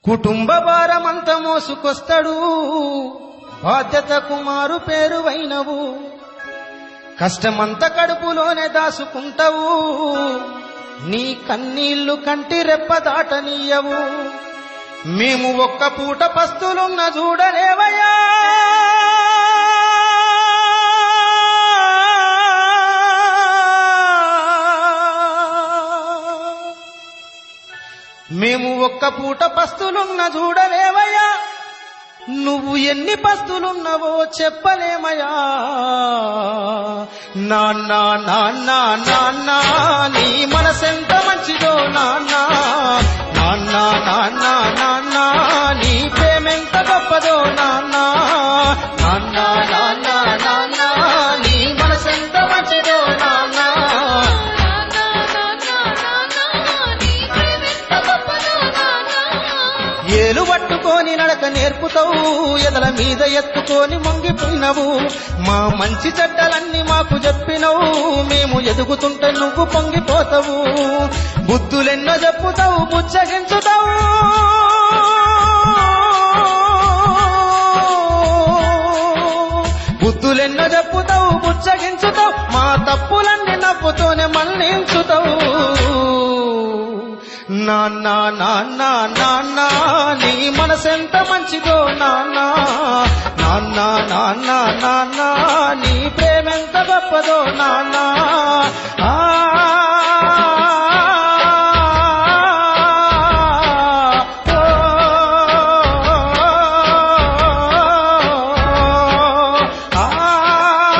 కుటుంబ భారమంత మోసుకొస్తాడు బాధ్యత కుమారు పేరువైనవు కష్టమంత కడుపులోనే దాసుకుంటావు నీ కన్నీళ్లు కంటి రెప్ప దాటనీయవు మేము ఒక్క పూట పస్తులున్న చూడలేవయ్యా మేము ఒక్క పూట పస్తులున్న చూడలేవయ్యా నువ్వు ఎన్ని పస్తులున్నావో చెప్పలేమయ్యా నాన్న నాన్న నాన్న నీ మనసెంత మంచిదో నాన్న నాన్న నాన్న నాన్న నీ ప్రేమెంత గొప్పదో నాన్న నాన్న నాన్న నాన్న నీ మనసెంత మంచిదో నాన్న ఏలు పట్టుకొని నడక నేర్పుతావు ఎదల మీద ఎత్తుకొని మొంగిపోయినవు మా మంచి చెడ్డలన్నీ మాకు చెప్పినవు మేము ఎదుగుతుంటే నువ్వు పొంగిపోతావు బుద్ధులెన్నో చెప్పుతావు బుచ్చగించుతావు బుద్ధులెన్నో చెప్పుతావు బుచ్చగించుతావు మా తప్పులన్నీ నవ్వుతోనే మన్నించుతావు నాన్న నాన్న నాన్న నీ మనసెంత మంచిదో నాన్న నాన్న నాన్న నాన్న నీ ప్రేమెంత గొప్పదో నాన్న